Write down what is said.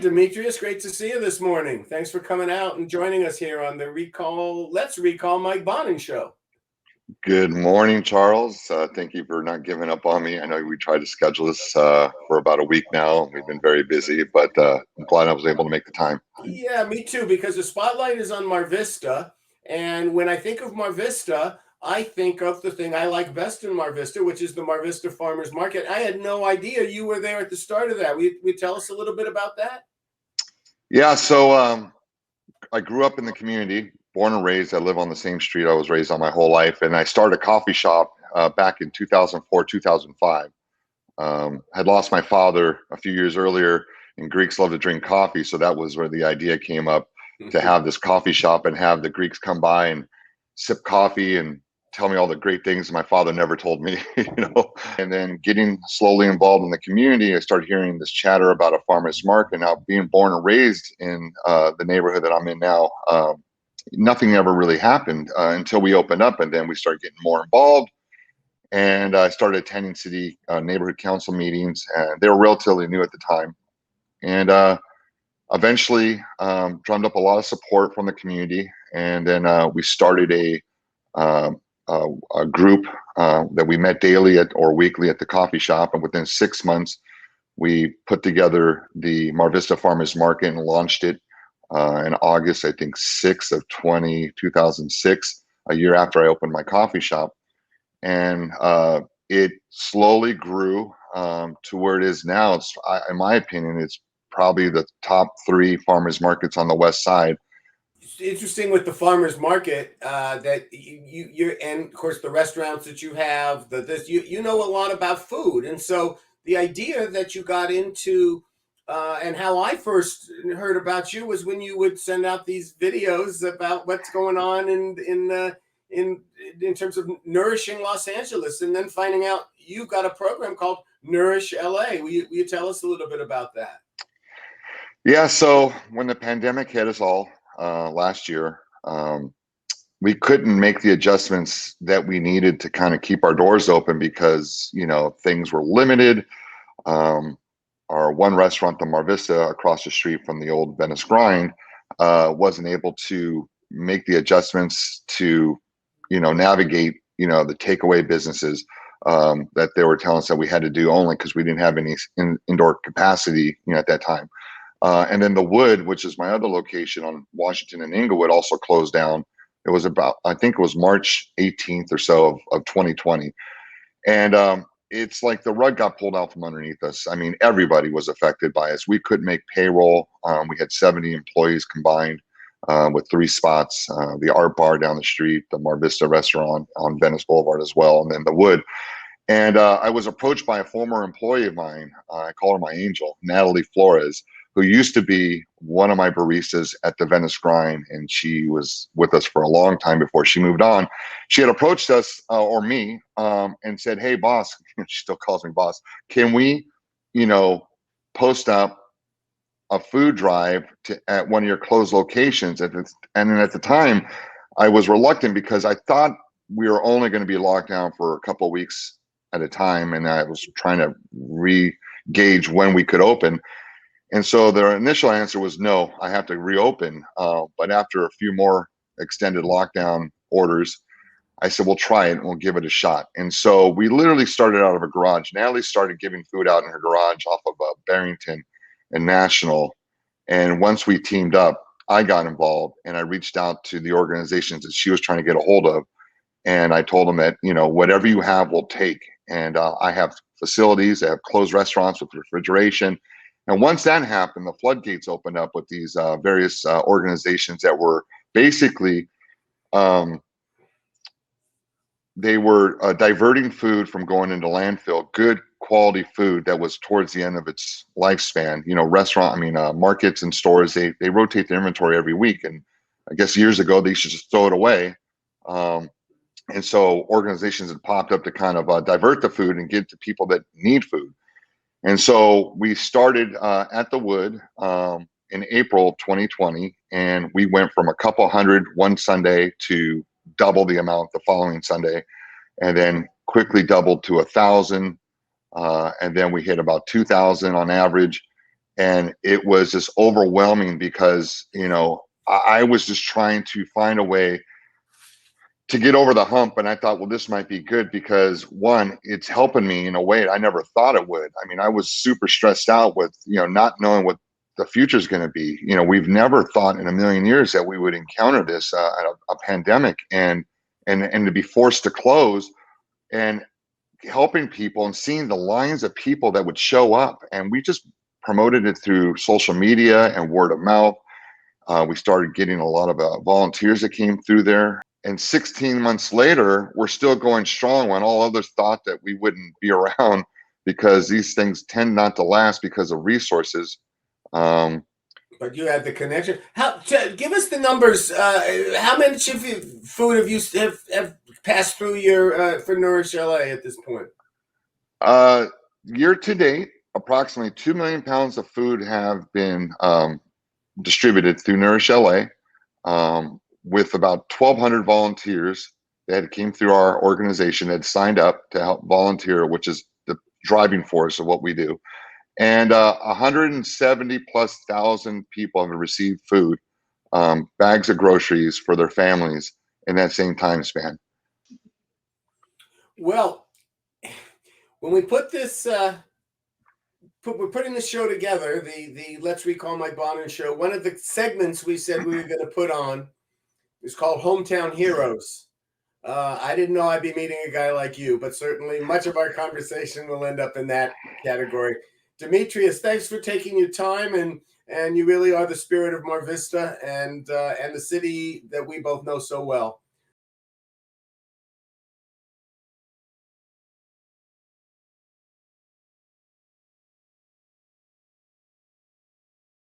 Demetrios. Great to see you this morning. Thanks for coming out and joining us here on the Let's Recall Mike Bonin show. Good morning, Charles. Thank you for not giving up on me. I know we tried to schedule this for about a week now. We've been very busy, but I'm glad I was able to make the time. Yeah, me too, because the spotlight is on Mar Vista. And when I think of Mar Vista, I think of the thing I like best in Mar Vista, which is the Mar Vista Farmers Market. I had no idea you were there at the start of that. Will you tell us a little bit about that? Yeah, so I grew up in the community, born and raised. I live on the same street I was raised on my whole life. And I started a coffee shop back in 2004, 2005. Had lost my father a few years earlier, and Greeks love to drink coffee. So that was where the idea came up to have this coffee shop and have the Greeks come by and sip coffee and tell me all the great things my father never told me, And then getting slowly involved in the community, I started hearing this chatter about a farmer's market. Now, being born and raised in the neighborhood that I'm in now, nothing ever really happened until we opened up, and then we started getting more involved. And I started attending city neighborhood council meetings, and they were relatively new at the time. And eventually drummed up a lot of support from the community, and then we started a group that we met daily or weekly at the coffee shop. And within 6 months, we put together the Mar Vista Farmers Market and launched it in August, I think, 6th of 2006, a year after I opened my coffee shop. And it slowly grew to where it is now. In my opinion, it's probably the top 3 farmers markets on the west side. It's interesting with the farmers market that you're, and of course the restaurants that you have, you know a lot about food, and so the idea that you got into and how I first heard about you was when you would send out these videos about what's going on in terms of nourishing Los Angeles, and then finding out you've got a program called Nourish LA. Will you tell us a little bit about that? Yeah, so when the pandemic hit us all last year, we couldn't make the adjustments that we needed to kind of keep our doors open because, things were limited. Our one restaurant, the Mar Vista, across the street from the old Venice Grind, wasn't able to make the adjustments to, navigate, the takeaway businesses that they were telling us that we had to do only because we didn't have any indoor capacity, at that time. And then the Wood, which is my other location on Washington and Inglewood, also closed down. It was I think it was March 18th or so of 2020. And it's like the rug got pulled out from underneath us. I mean, everybody was affected by us. We couldn't make payroll. We had 70 employees combined with 3 spots, the Art Bar down the street, the Mar Vista restaurant on Venice Boulevard as well, and then the Wood. And I was approached by a former employee of mine. I call her my angel, Natalie Flores, who used to be one of my baristas at the Venice Grind, and she was with us for a long time before she moved on. She had approached us, or me, and said, "Hey, boss," she still calls me boss, "can we, post up a food drive at one of your closed locations?" And then at the time, I was reluctant because I thought we were only going to be locked down for a couple of weeks at a time, and I was trying to re-gauge when we could open. And so their initial answer was, no, I have to reopen. But after a few more extended lockdown orders, I said, we'll try it and we'll give it a shot. And so we literally started out of a garage. Natalie started giving food out in her garage off of Barrington and National. And once we teamed up, I got involved and I reached out to the organizations that she was trying to get a hold of. And I told them that, whatever you have, we'll take. And I have facilities, I have closed restaurants with refrigeration. And once that happened, the floodgates opened up with these various organizations that were basically, they were diverting food from going into landfill, good quality food that was towards the end of its lifespan. Markets and stores, they rotate their inventory every week. And I guess years ago, they should just throw it away. And so organizations had popped up to kind of divert the food and give it to people that need food. And so we started at the Wood in April 2020, and we went from a couple hundred one Sunday to double the amount the following Sunday, and then quickly doubled to 1,000, and then we hit about 2,000 on average. And it was just overwhelming because, I was just trying to find a way to get over the hump. And I thought, well, this might be good because one, it's helping me in a way I never thought it would. I mean, I was super stressed out with, not knowing what the future is going to be. We've never thought in a million years that we would encounter this, a pandemic, and to be forced to close, and helping people and seeing the lines of people that would show up. And we just promoted it through social media and word of mouth. We started getting a lot of volunteers that came through there. And 16 months later, we're still going strong when all others thought that we wouldn't be around, because these things tend not to last because of resources. But you had the connection. Give us the numbers. How much of your food have you have passed through your for Nourish LA at this point? Year to date, approximately 2 million pounds of food have been distributed through Nourish LA, with about 1,200 volunteers that came through our organization that signed up to help volunteer, which is the driving force of what we do. And 170 plus thousand people have received food, bags of groceries for their families in that same time span. Well, when we put this, we're putting the show together, the Let's Recall My Bonin show. One of the segments we said we were going to put on is called Hometown Heroes. I didn't know I'd be meeting a guy like you, but certainly much of our conversation will end up in that category. Demetrios, thanks for taking your time, and you really are the spirit of Mar Vista and the city that we both know so well.